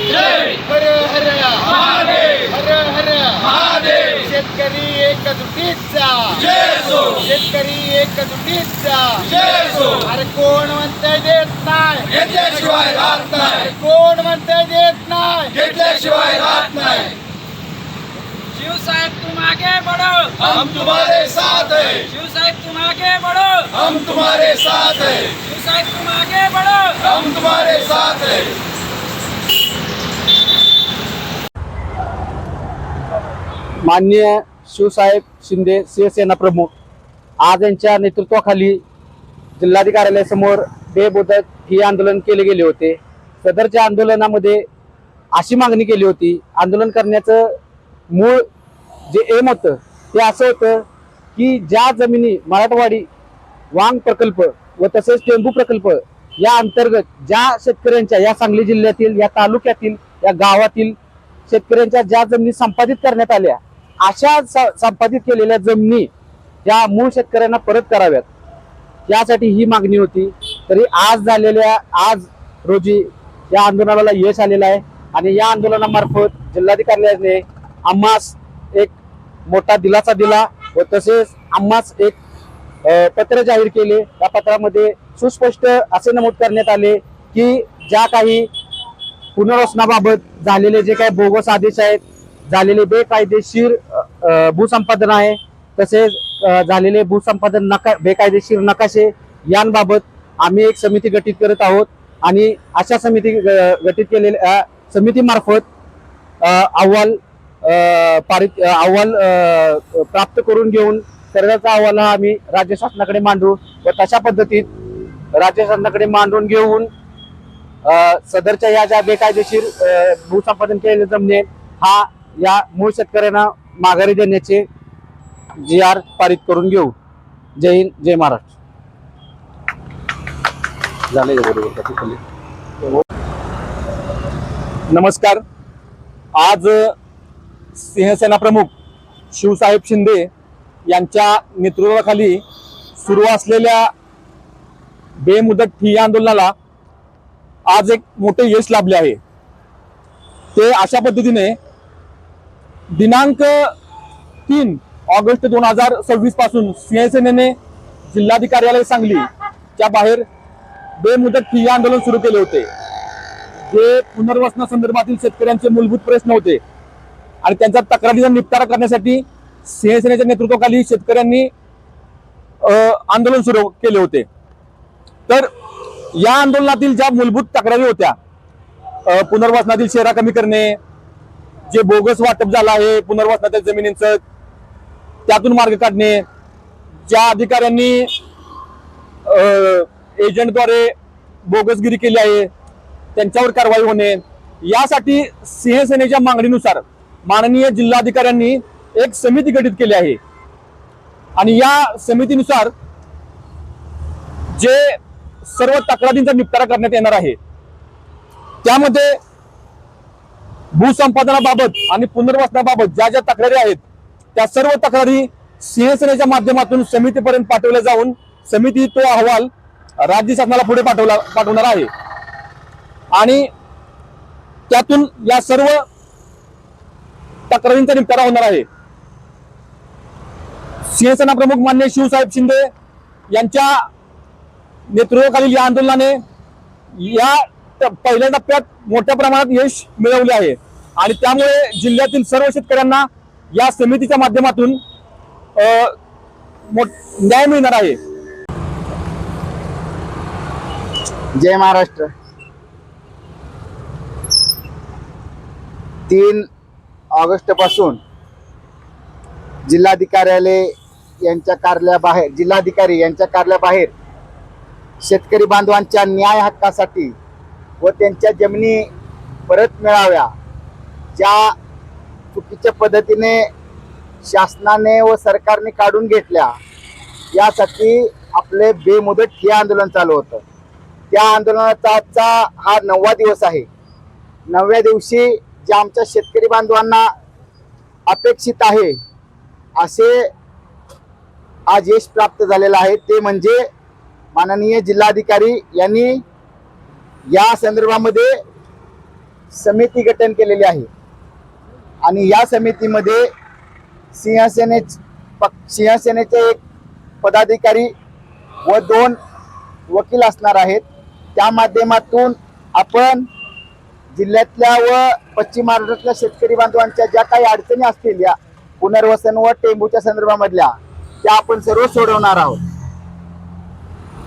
हर हर महादेव, हर हर महादेव. शेतकरी एकजुटीचा, शेतकरी एकजुटीचा. अरे कोण म्हणतंय देत नाही, घेतल्याशिवाय राहत नाही, अरे कोण म्हणतंय देत नाही, घेतल्याशिवाय राहत नाही. शिव साहेब तुम आगे बढ़ो, हम तुम्हारे साथ हैं, शिव साहेब तुम आगे बढ़ो, हम तुम्हारे साथ हैं, शिव साहेब तुम आगे बढ़ो. हम तुम्हारे साथ हैं. माननीय शिवसाहेब शिंदे शिवसेना प्रमुख आज यांच्या नेतृत्वाखाली जिल्हाधिकाऱ्यासमोर बेमुदत ही आंदोलन केले गेले होते. सदरच्या आंदोलनामध्ये अशी मागणी केली होती, आंदोलन करण्याचं मूळ जे एम होतं ते असं होतं की ज्या जमिनी मराठवाडी वांग प्रकल्प व तसेच टेंबू प्रकल्प या अंतर्गत ज्या शेतकऱ्यांच्या या सांगली जिल्ह्यातील या तालुक्यातील या गावातील शेतकऱ्यांच्या ज्या जमिनी संपादित करण्यात आल्या अशा संपादित केलेल्या जमिनी या मूळ शेतकऱ्यांना परत कराव्यात यासाठी ही मागणी होती. तरी आज रोजी या आंदोलनाला यश आलेलं आहे आणि या आंदोलनामार्फत जिल्हाधिकाऱ्याने आम्हास एक मोठा दिलासा दिला व तसेच आम्हास एक पत्र जाहीर केले. त्या पत्रामध्ये सुस्पष्ट असे नमूद करण्यात आले की ज्या काही पुनर्वसनाबाबत झालेले जे काही बोगस आदेश आहेत, झालेले बेकायदेशीर भूसंपादन आहे, तसेच झालेले भूसंपादन बेकायदेशीर नकाशे यांबाबत आम्ही एक समिती गठीत करत आहोत आणि अशा समिती गठीत केलेल्या समितीमार्फत अहवाल प्राप्त करून घेऊन सर्वांचा अहवाल हा आम्ही राज्य शासनाकडे मांडू व तशा पद्धतीत राज्य शासनाकडे मांडून घेऊन सदरच्या या ज्या बेकायदेशीर भूसंपादन केलेले जमिनी हा या मूळ शेतकऱ्यांना माघारी देण्याचे GR पारित करून घेऊ. जय हिंद, जय महाराष्ट्र. नमस्कार. आज शिवसेना प्रमुख शिवसाहेब शिंदे यांच्या नेतृत्वाखाली सुरू असलेल्या बेमुदत ठिय्या आंदोलनाला आज एक मोठे यश लाभले आहे. ते अशा पद्धतीने दिनांक 3 ऑगस्ट 2026 पासून शिवसेनेने जिल्हाधिकार्यालय सांगली च्या बाहेर बेमुदत ठिय्या आंदोलन सुरू केले होते. जे पुनर्वसनासंदर्भातील शेतकऱ्यांचे मूलभूत प्रश्न होते आणि त्यांच्या तक्रारीचा निपटारा करण्यासाठी शिवसेनेच्या नेतृत्वाखाली शेतकऱ्यांनी आंदोलन सुरू केले होते. तर या आंदोलनातील ज्या मूलभूत तक्रारी होत्या, पुनर्वसनातील शेरा कमी करणे, जे बोगस वाटप झालं आहे पुनर्वसनाच्या जमिनींचं त्यातून मार्ग काढणे, ज्या अधिकाऱ्यांनी एजंटद्वारे बोगसगिरी केली आहे त्यांच्यावर कारवाई होणे, यासाठी शिवसेनेच्या मागणीनुसार माननीय जिल्हाधिकाऱ्यांनी एक समिती गठीत केली आहे आणि या समितीनुसार जे सर्व तक्रारींचा निपटारा करण्यात येणार आहे. त्यामध्ये भूसंपादनाबाबत आणि पुनर्वसनाबाबत ज्या ज्या तक्रारी आहेत त्या सर्व तक्रारी शिवसेनेच्या माध्यमातून समितीपर्यंत पाठवल्या जाऊन समिती तो अहवाल राज्य शासनाला पुढे पाठवणार आहे आणि त्यातून या सर्व तक्रारींचा निपटारा होणार आहे. शिवसेना प्रमुख माननीय शिवसाहेब शिंदे यांच्या नेतृत्वाखालील या आंदोलनाने या पहिल्या टप्प्यात मोठ्या प्रमाणात यश मिळवले आहे आणि त्यामुळे जिल्ह्यातील सर्व शेतकऱ्यांना या समितीच्या माध्यमातून न्याय मिळणार आहे. जय महाराष्ट्र. 3 ऑगस्ट पासून जिल्हाधिकारी यांच्या कार्यालयाबाहेर शेतकरी बांधवांच्या न्याय हक्कासाठी व त्यांच्या जमिनी परत मिळाव्या, ज्या चुकीच्या पद्धतीने शासनाने व सरकारने काढून घेतल्या, यासाठी आपले बेमुदत ठिय्या आंदोलन चालू होतं. त्या आंदोलनाचा आजचा हा 9वा दिवस आहे. 9व्या दिवशी जे आमच्या शेतकरी बांधवांना अपेक्षित आहे असे आज यश प्राप्त झालेलं आहे. ते म्हणजे माननीय जिल्हाधिकारी यांनी या संदर्भामध्ये समिती गठन केलेली आहे आणि या समितीमध्ये शिवसेनेचे एक पदाधिकारी व 2 वकील असणार आहेत. त्या माध्यमातून आपण जिल्ह्यातल्या व पश्चिम महाराष्ट्रातल्या शेतकरी बांधवांच्या ज्या काही अडचणी असतील या पुनर्वसन व टेंबूच्या संदर्भामधल्या त्या आपण सर्व सोडवणार आहोत.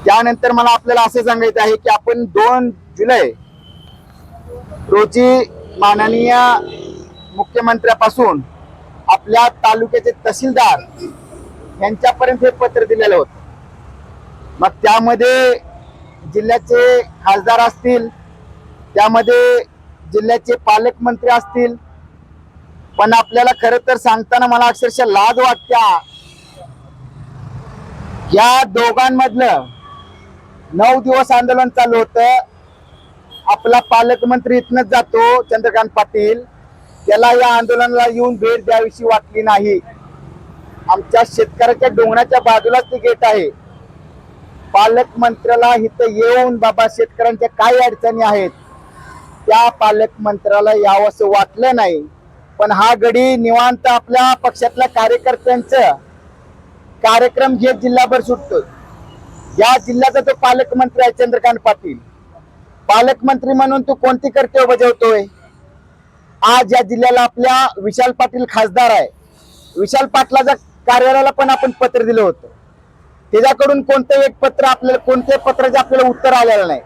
त्यानंतर मला आपल्याला असं सांगायचं आहे की आपण 2 जुलै रोजी माननीय मुख्यमंत्र्यापासून आपल्या तालुक्याचे तहसीलदार यांच्यापर्यंत हे पत्र दिलेलं होतं. मग त्यामध्ये जिल्ह्याचे खासदार असतील, त्यामध्ये जिल्ह्याचे पालकमंत्री असतील, पण आपल्याला खरं तर सांगताना मला अक्षरशः लाज वाटत्या. या दोघांमधलं 9 दिवस आंदोलन चालू होतं. आपला पालकमंत्री इथनच जातो चंद्रकांत पाटील, त्याला या आंदोलनाला येऊन भेट द्यावीशी वाटली नाही. आमच्या शेतकऱ्याच्या डोंगराच्या बाजूलाच ती गेट आहे. पालकमंत्र्याला इथं येऊन बाबा शेतकऱ्यांच्या काय अडचणी आहेत त्या पालकमंत्र्याला यावंसं वाटलं नाही. पण हा गडी निवांत आपल्या पक्षातल्या कार्यकर्त्यांचं कार्यक्रम घेत जिल्हाभर सुटतो. या जिल्ह्याचा तो पालकमंत्री आहे चंद्रकांत पाटील. पालकमंत्री म्हणून तू कोणती कर्तव्य बजावतोय? आज या जिल्ह्याला आपल्या विशाल पाटील खासदार आहे. विशाल पाटलाच्या कार्यालयाला पण आपण पत्र दिलं होतं. त्याच्याकडून कोणतं एक पत्र आपल्याला, कोणत्याही पत्राचे आपल्याला उत्तर आलेलं नाही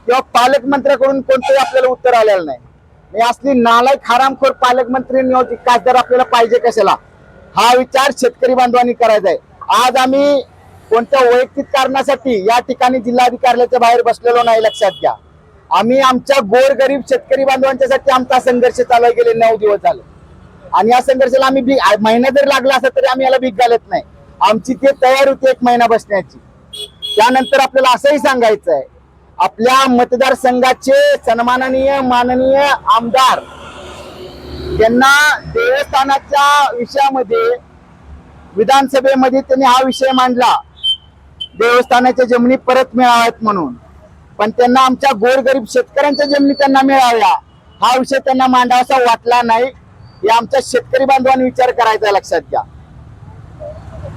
किंवा पालकमंत्र्याकडून कोणतंही आपल्याला उत्तर आलेलं नाही. मी असली नालायक हरामखोर पालकमंत्री नियोजित खासदार आपल्याला पाहिजे कशाला, हा विचार शेतकरी बांधवांनी करायचा आहे. आज आम्ही कोणत्या वैयक्तिक कारणासाठी या ठिकाणी जिल्हाधिकाऱ्याच्या बाहेर बसलेलो नाही, लक्षात घ्या. आम्ही आमच्या गोरगरीब शेतकरी बांधवांच्यासाठी आमचा संघर्ष चालू आहे. गेले 9 दिवस झाले आणि या संघर्षाला आम्ही महिना जरी लागला असता तरी आम्ही याला भीक घालत नाही. आमची ती तयार होती 1 महिना बसण्याची. त्यानंतर आपल्याला असंही सांगायचं आहे, आपल्या मतदारसंघाचे सन्माननीय माननीय आमदार त्यांना देवस्थानाच्या विषयामध्ये विधानसभेमध्ये त्यांनी हा विषय मांडला, देवस्थानाच्या जमिनी परत मिळाव्यात म्हणून. पण त्यांना आमच्या गोरगरीब शेतकऱ्यांच्या जमिनी त्यांना मिळाव्या हा विषय त्यांना मांडावासा वाटला नाही. हे आमच्या शेतकरी बांधवांनी विचार करायचा, लक्षात घ्या.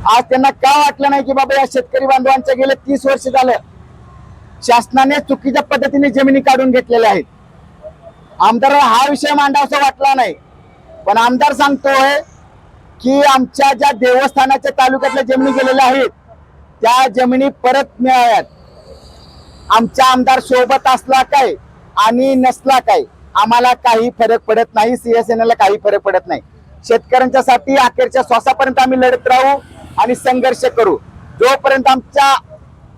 आज त्यांना का वाटलं नाही की बाबा या शेतकरी बांधवांच्या गेले 30 वर्ष झालं शासनाने चुकीच्या पद्धतीने जमिनी काढून घेतलेल्या आहेत. आमदाराला हा विषय मांडावासा वाटला नाही. पण आमदार सांगतोय की आमच्या ज्या देवस्थानाच्या तालुक्यातल्या जमिनी गेलेल्या आहेत त्या जमिनी परत मिळाव्यात. आमचा आमदार सोबत असला काय आणि नसला काय आम्हाला काही फरक पडत नाही, शिवसेनेला काही फरक पडत नाही. शेतकऱ्यांच्यासाठी अखेरच्या श्वासापर्यंत आम्ही लढत राहू आणि संघर्ष करू. जोपर्यंत आमच्या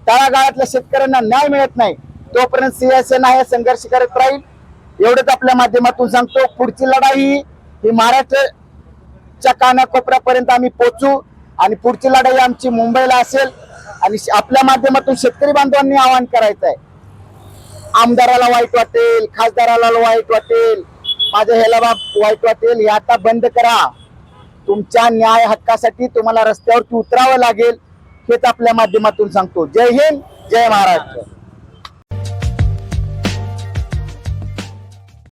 तळागाळातल्या शेतकऱ्यांना न्याय मिळत नाही तोपर्यंत शिवसेना हे संघर्ष करत राहील. एवढंच आपल्या माध्यमातून सांगतो. पुढची लढाई ही महाराष्ट्राच्या कानाकोपऱ्यापर्यंत आम्ही पोहोचू आणि पुढची लढाई आमची मुंबईला असेल. आणि आपल्या माध्यमातून शेतकरी बांधवांनी आवाहन करायचं आहे, आमदाराला वाईट वाटेल, खासदाराला वाईट वाटेल, माझ्या ह्याला वाईट वाटेल, हे आता बंद करा. तुमच्या न्याय हक्कासाठी तुम्हाला रस्त्यावरती उतरावं लागेल हेच आपल्या माध्यमातून सांगतो. जय हिंद, जय महाराष्ट्र.